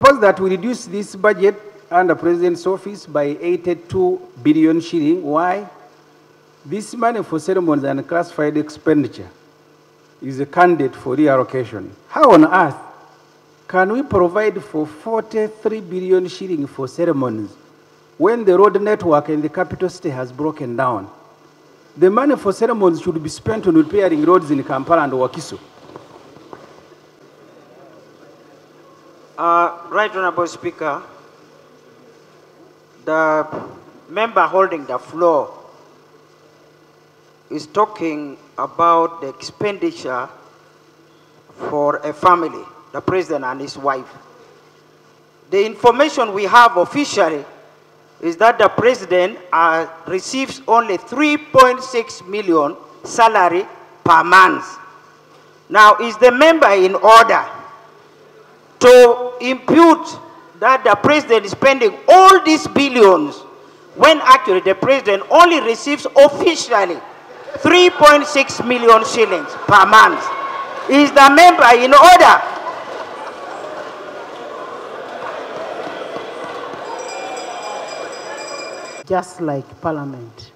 Suppose that we reduce this budget under President's office by 82 billion shilling. Why? This money for ceremonies and classified expenditure is a candidate for reallocation. How on earth can we provide for 43 billion shilling for ceremonies when the road network in the capital city has broken down? The money for ceremonies should be spent on repairing roads in Kampala and Wakiso. Right Honorable Speaker, the member holding the floor is talking about the expenditure for a family, the president and his wife. The information we have officially is that the president receives only 3.6 million salary per month. Now, is the member in order to impute that the president is spending all these billions when actually the president only receives officially 3.6 million shillings per month? Is the member in order? Just like Parliament,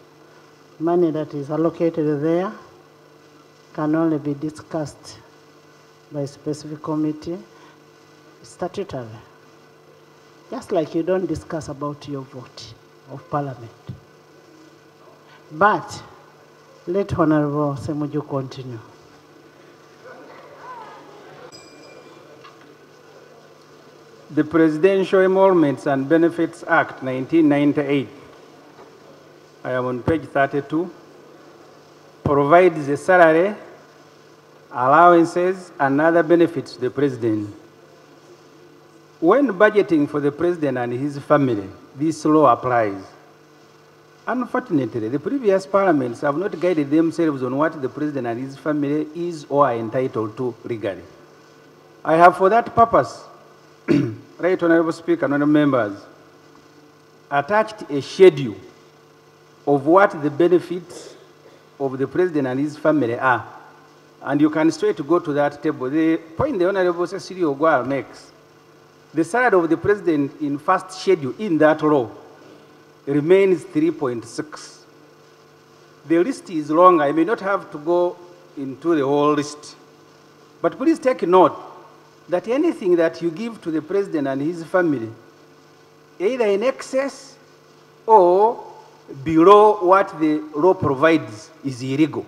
money that is allocated there can only be discussed by a specific committee statutorily. Just like you don't discuss about your vote of Parliament. But let Honorable Ssemuju continue. The Presidential Emoluments and Benefits Act 1998, I am on page 32, provides a salary, allowances, and other benefits to the President. When budgeting for the President and his family, this law applies. Unfortunately, the previous parliaments have not guided themselves on what the President and his family is or are entitled to legally. I have for that purpose, Right Honorable Speaker and honorable members, attached a schedule of what the benefits of the President and his family are. And you can straight go to that table. The point the Honorable Ssemuju Nganda makes, the salary of the President in first schedule in that law remains 3.6. The list is long. I may not have to go into the whole list. But please take note that anything that you give to the President and his family, either in excess or below what the law provides, is illegal.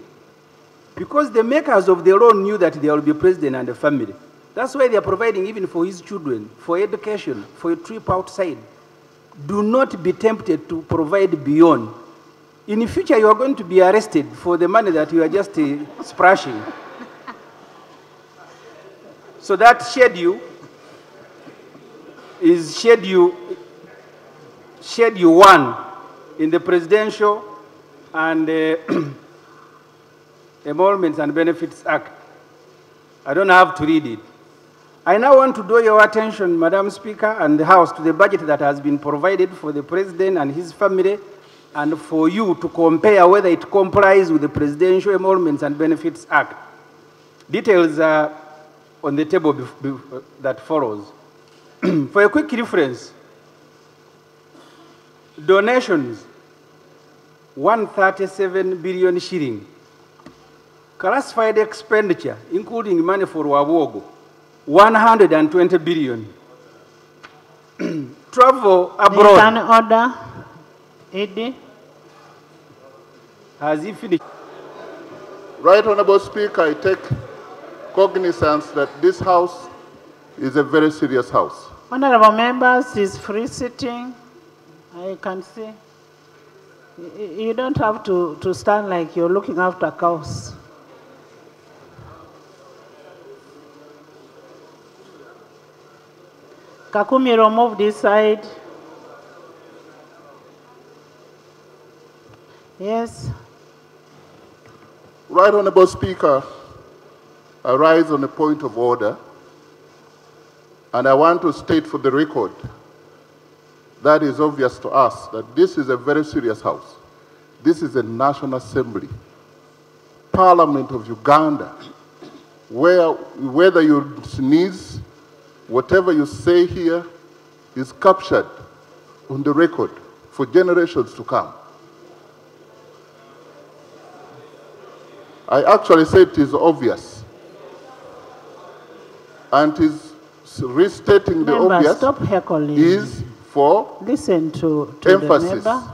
Because the makers of the law knew that there will be a President and a family. That's why they are providing even for his children, for education, for a trip outside. Do not be tempted to provide beyond. In the future, you are going to be arrested for the money that you are just splashing. So that schedule is schedule 1 in the Presidential and Emoluments and Benefits Act. I don't have to read it. I now want to draw your attention, Madam Speaker, and the House to the budget that has been provided for the President and his family, and for you to compare whether it complies with the Presidential Emoluments and Benefits Act. Details are on the table that follows. For a quick reference, donations, 137 billion shilling. Classified expenditure, including money for Wawogo, 120 billion. Travel abroad. An order, Edi. Has he finished? Right Honorable Speaker, I take cognizance that this House is a very serious House. Honorable members, is free sitting. I can see. You don't have to stand like you're looking after cows. Kakumiro, move this side. Yes. Right Honorable Speaker, I rise on a point of order, and I want to state for the record that is obvious to us that this is a very serious House. This is a National Assembly, Parliament of Uganda, where whether you sneeze, whatever you say here is captured on the record for generations to come. I actually said it is obvious. And it is restating the Member, obvious stop heckling. is for Listen to emphasis. the member.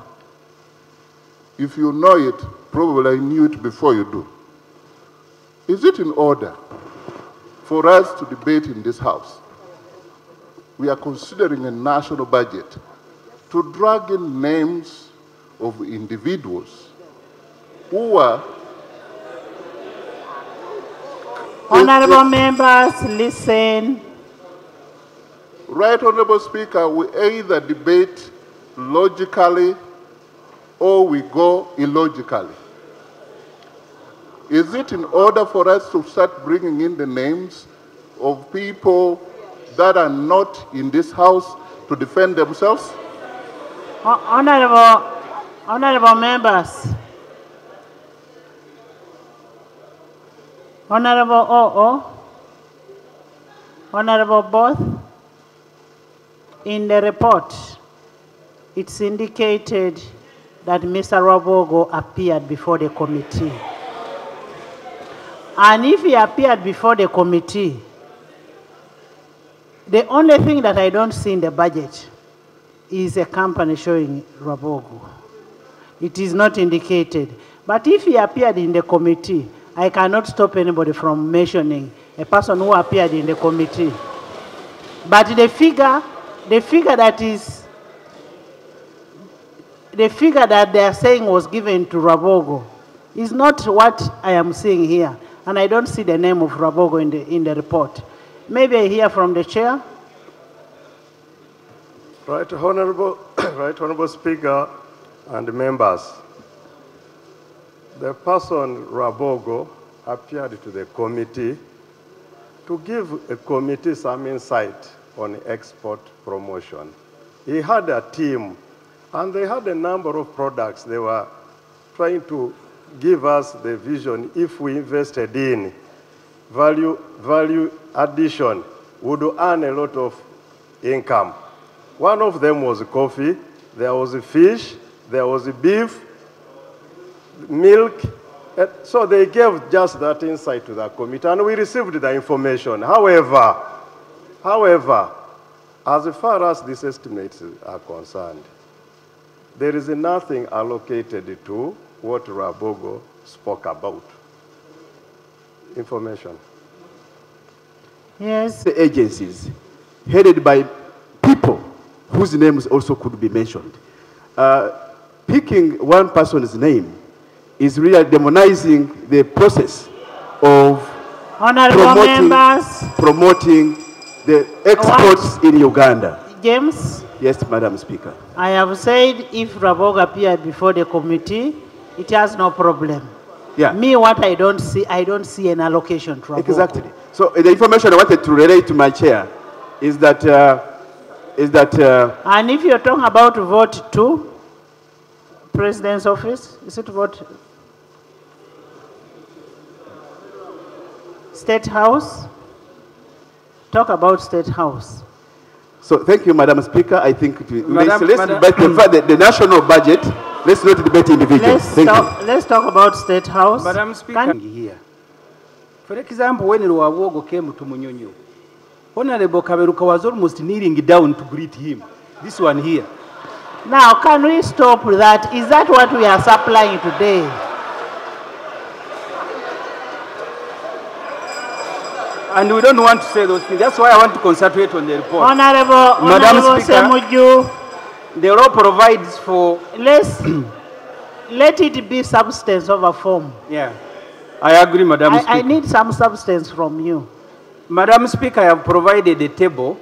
If you know it, probably I knew it before you do. Is it in order for us to debate in this House? We are considering a national budget to drag in names of individuals who are... Honorable members, listen. Right, Honorable Speaker, we either debate logically or we go illogically. Is it in order for us to start bringing in the names of people that are not in this House to defend themselves? Honorable members. Honorable OO. Honorable both. In the report, it's indicated that Mr. Rabogo appeared before the committee. And if he appeared before the committee, the only thing that I don't see in the budget is a company showing Rabogo. It is not indicated. But if he appeared in the committee, I cannot stop anybody from mentioning a person who appeared in the committee. But the figure that they are saying was given to Rabogo is not what I am seeing here. And I don't see the name of Rabogo in the report. Maybe I hear from the chair. Right, Honorable Speaker and members. The person Rabogo appeared to the committee to give a committee some insight on export promotion. He had a team, and they had a number of products they were trying to give us the vision. If we invested in value addition, would earn a lot of income. One of them was coffee, there was fish, there was beef, milk. So they gave just that insight to the committee, and we received the information. However, as far as these estimates are concerned, there is nothing allocated to what Rabogo spoke about. Information. Yes. The agencies headed by people whose names also could be mentioned. Picking one person's name is really demonizing the process of promoting the exports in Uganda. James? Yes, Madam Speaker. I have said if Rabogo appeared before the committee, it has no problem. Yeah. Me, what I don't see an allocation to Rabogo. Exactly. So the information I wanted to relate to my chair is that, and if you're talking about vote 2, President's office, is it vote? State House? Talk about State House. So thank you, Madam Speaker. I think let's debate the national budget. Let's not debate individuals. Let's talk about State House. Madam Speaker, here. For example, when Rabogo came to Munyonyo, Honorable Kaberuka was almost kneeling down to greet him. This one here. Now, can we stop that? Is that what we are supplying today? And we don't want to say those things. That's why I want to concentrate on the report. Honorable Ssemuju, the law provides for... Let it be substance over form. Yeah, I agree, Madam Speaker. I need some substance from you. Madam Speaker, I have provided a table.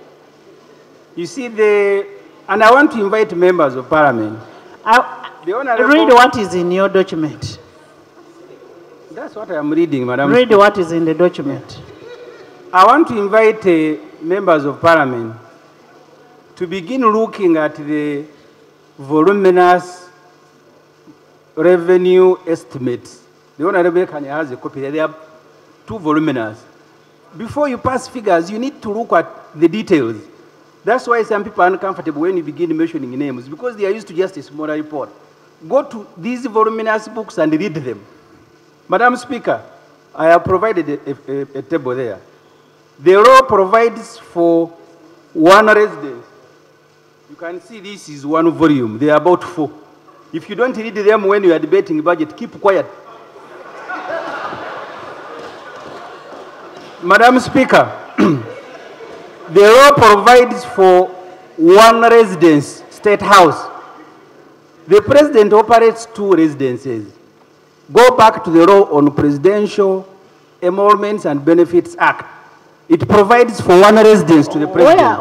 You see and I want to invite members of Parliament. Read what is in your document. That's what I am reading, Madam Read Speaker. what is in the document. I want to invite members of Parliament to begin looking at the voluminous revenue estimates. The Honorable Kanya has a copy. They are too voluminous. before you pass figures, you need to look at the details. That's why some people are uncomfortable when you begin mentioning names, because they are used to just a smaller report. Go to these voluminous books and read them. Madam Speaker, I have provided a table there. The law provides for one residence. You can see this is one volume. They are about 4. If you don't read them when you are debating budget, keep quiet. Madam Speaker, the law provides for one residence, state house. The president operates 2 residences. Go back to the law on Presidential Emoluments and Benefits Act. It provides for one residence to the president.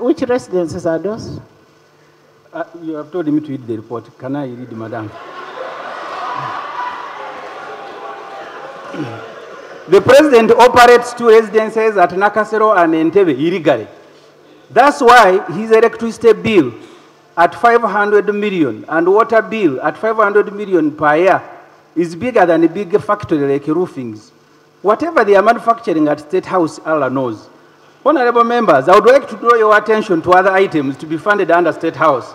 Which residences are those? You have told me to read the report. Can I read, madam? The president operates 2 residences at Nakasero and Entebbe illegally. That's why his electricity bill at 500 million and water bill at 500 million per year is bigger than a big factory like roofings. Whatever they are manufacturing at State House, Allah knows. Honorable members, I would like to draw your attention to other items to be funded under State House.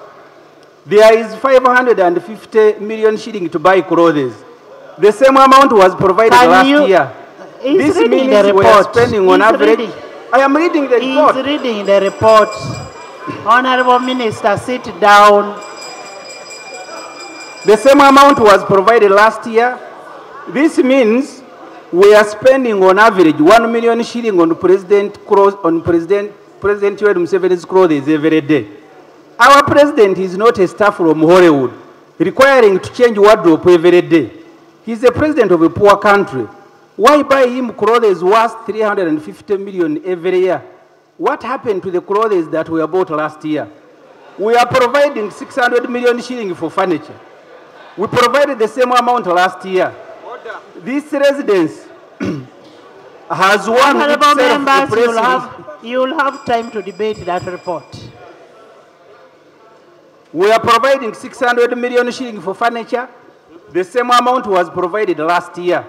There is 550 million shilling to buy clothes. The same amount was provided last year. This means we are spending on average. I am reading the report. He's reading the report. Honorable Minister, sit down. The same amount was provided last year. This means we are spending on average 1 million shilling on President Yoweri Museveni's clothes every day. Our president is not a staff from Hollywood, requiring to change wardrobe every day. He's the president of a poor country. Why buy him clothes worth 350 million every year? What happened to the clothes that we bought last year? We are providing 600 million shilling for furniture. We provided the same amount last year. This residence has one Honorable members, president. you will have time to debate that report. We are providing 600 million shilling for furniture. The same amount was provided last year.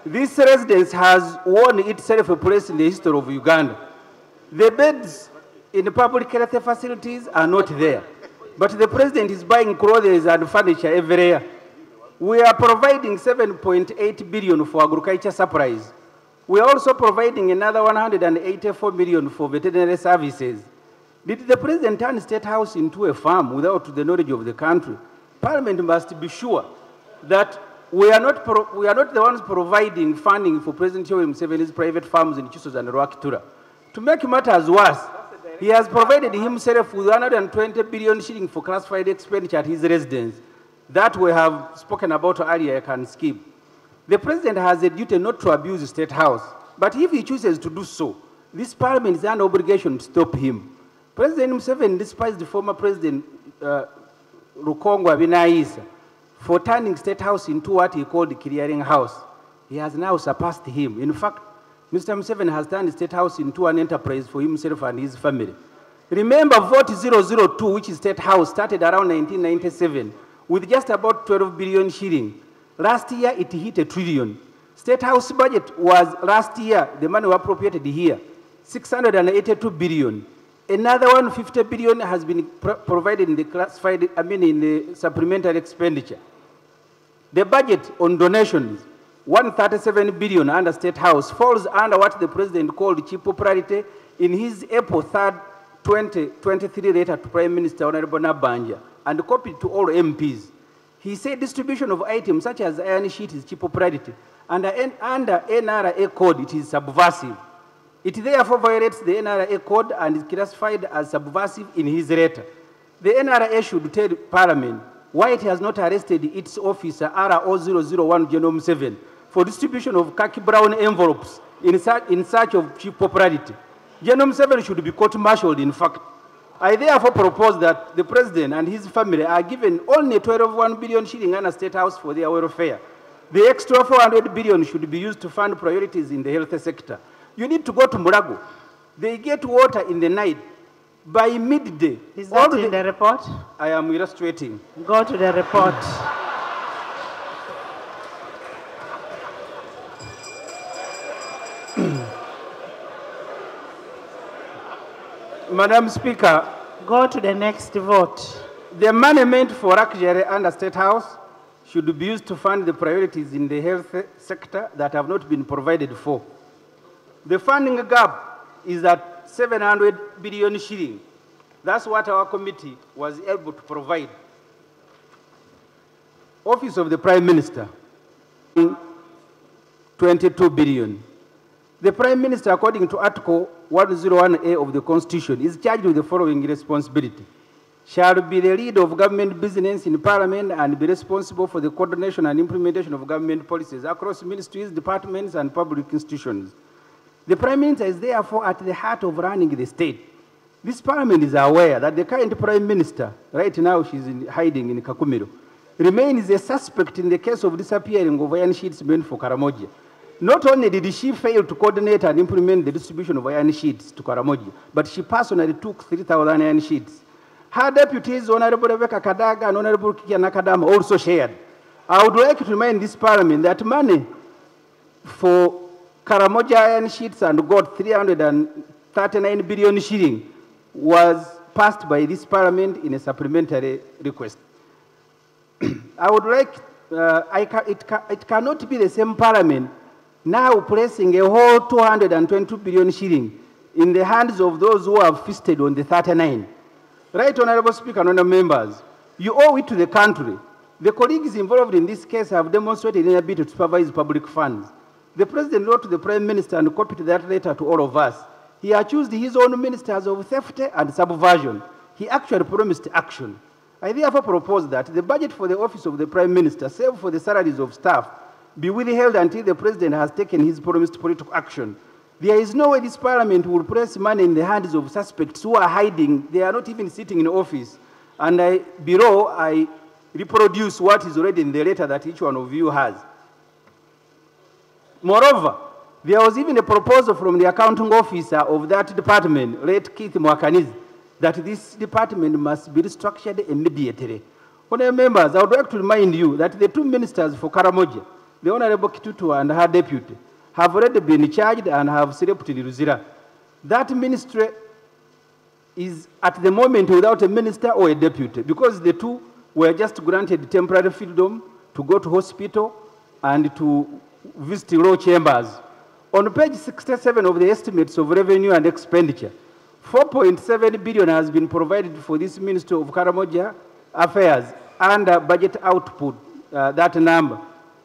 This residence has won itself a place in the history of Uganda. The beds in the public health facilities are not there, but the president is buying clothes and furniture every year. We are providing 7.8 billion for agriculture supplies. We are also providing another 184 million for veterinary services. Did the president turn State House into a farm without the knowledge of the country? Parliament must be sure that we are not the ones providing funding for President Yoweri Museveni's private farms in Chisos and Rwakitura. To make matters worse, he has provided himself with 120 billion shilling for classified expenditure at his residence. That we have spoken about earlier, I can skip. The president has a duty not to abuse the State House, but if he chooses to do so, this parliament is under obligation to stop him. President Museveni despised the former president Rukongwa Binaisa for turning State House into what he called the clearing house. He has now surpassed him. In fact, Mr. Museveni has turned the State House into an enterprise for himself and his family. Remember, Vote 002, which is State House, started around 1997 with just about 12 billion shilling. Last year, it hit $1 trillion. State House budget was last year, the money was appropriated here, 682 billion. Another 150 billion has been provided in the classified, in the supplementary expenditure. The budget on donations, 137 billion under State House, falls under what the president called cheap popularity in his April 3rd, 2023 letter to Prime Minister Honorable Nabanja and copied to all MPs. He said distribution of items such as iron sheet is cheap popularity. Under NRA code, it is subversive. It therefore violates the NRA code and is classified as subversive in his letter. The NRA should tell Parliament why it has not arrested its officer RO001 Genome 7 for distribution of khaki brown envelopes in search of cheap popularity. Genome 7 should be court-martialed, in fact. I therefore propose that the president and his family are given only 12.1 billion shilling under State House for their welfare. The extra 400 billion should be used to fund priorities in the health sector. You need to go to Murago. They get water in the night. By midday. Is that in the report? I am illustrating. Go to the report. Madam Speaker, Go to the next vote. the money meant for luxury under State House should be used to fund the priorities in the health sector that have not been provided for. The funding gap is at 700 billion shilling. That's what our committee was able to provide. Office of the Prime Minister, 22 billion. The Prime Minister, according to Article 101A of the Constitution, is charged with the following responsibility. Shall be the leader of government business in Parliament and be responsible for the coordination and implementation of government policies across ministries, departments, and public institutions. The Prime Minister is therefore at the heart of running the state. This Parliament is aware that the current Prime Minister, right now she's hiding in Kakumiro, remains a suspect in the case of disappearing of iron sheets meant for Karamoja. Not only did she fail to coordinate and implement the distribution of iron sheets to Karamoja, but she personally took 3,000 iron sheets. Her deputies, Honorable Rebecca Kadaga and Honorable Kiana Kadama, also shared. I would like to remind this Parliament that money for Karamoja iron sheets and got 339 billion shilling was passed by this Parliament in a supplementary request. I would like, it cannot be the same Parliament now placing a whole 222 billion shilling in the hands of those who have feasted on the 39. Right, Honorable Speaker and honorable members, you owe it to the country. The colleagues involved in this case have demonstrated inability to supervise public funds. The President wrote to the Prime Minister and copied that letter to all of us. He accused his own ministers of theft and subversion. He actually promised action. I therefore propose that the budget for the office of the Prime Minister, save for the salaries of staff, be withheld until the President has taken his promised political action. There is no way this Parliament will place money in the hands of suspects who are hiding. They are not even sitting in office. And below, I reproduce what is already in the letter that each one of you has. Moreover, there was even a proposal from the accounting officer of that department, late Keith Mwakanizi, that this department must be restructured immediately. Honourable members, I would like to remind you that the two ministers for Karamoja, the Honourable Kitutu and her deputy, have already been charged and have slept in Luzira. That ministry is at the moment without a minister or a deputy because the two were just granted temporary freedom to go to hospital and to visit law chambers. On page 67 of the estimates of revenue and expenditure, 4.7 billion has been provided for this Ministry of Karamoja Affairs under budget output, that number.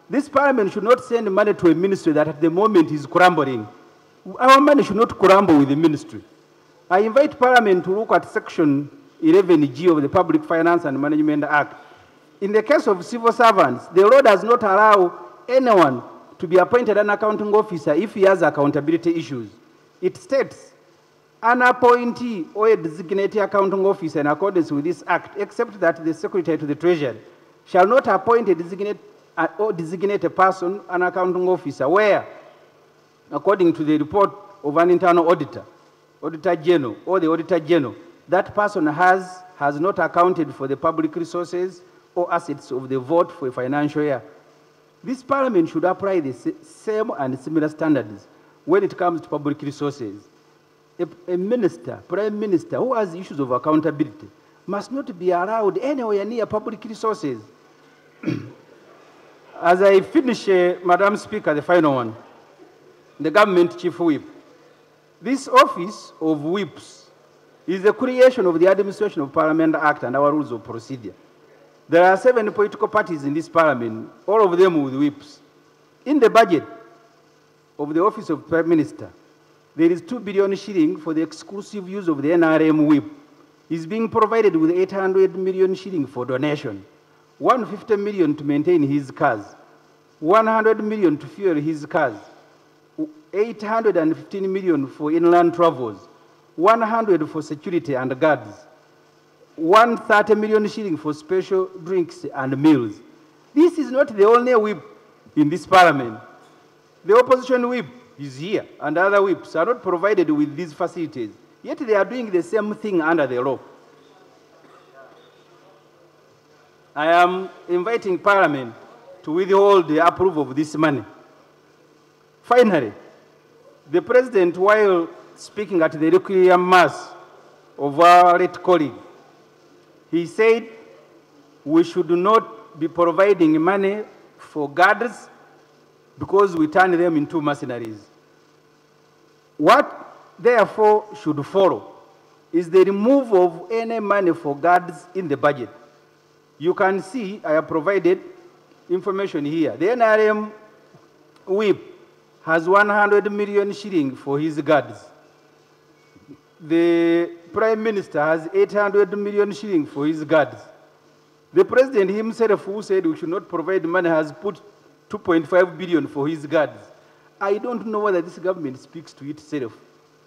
This Parliament should not send money to a ministry that at the moment is crumbling. Our money should not crumble with the ministry. I invite Parliament to look at Section 11G of the Public Finance and Management Act. In the case of civil servants, the law does not allow anyone to be appointed an accounting officer if he has accountability issues. It states, an appointee or a designated accounting officer in accordance with this act, except that the Secretary to the Treasury shall not appoint a designate a person an accounting officer where, according to the report of an internal auditor, Auditor General, or the Auditor General, that person has not accounted for the public resources or assets of the vote for a financial year. This Parliament should apply the same and similar standards when it comes to public resources. A minister, Prime Minister, who has issues of accountability must not be allowed anywhere near public resources. As I finish, Madam Speaker, the final one, the Government Chief Whip. This office of whips is the creation of the Administration of Parliament Act and our rules of procedure. There are 7 political parties in this Parliament, all of them with whips. In the budget of the Office of Prime Minister, there is 2 billion shilling for the exclusive use of the NRM whip. He's being provided with 800 million shilling for donation, 150 million to maintain his cars, 100 million to fuel his cars, 815 million for inland travels, 100 for security and guards, 130 million shilling for special drinks and meals. This is not the only whip in this Parliament. The opposition whip is here, and other whips are not provided with these facilities, yet they are doing the same thing under the law. I am inviting Parliament to withhold the approval of this money. Finally, the President, while speaking at the Requiem Mass, of our late colleague. He said we should not be providing money for guards because we turn them into mercenaries. What therefore should follow is the removal of any money for guards in the budget. You can see I have provided information here. The NRM whip has 100 million shillings for his guards. The Prime Minister has 800 million shillings for his guards. The President himself, who said we should not provide money, has put 2.5 billion for his guards. I don't know whether this government speaks to itself.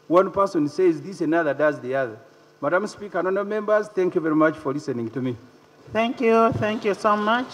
One person says this, another does the other. Madam Speaker, honourable members, thank you very much for listening to me. Thank you so much.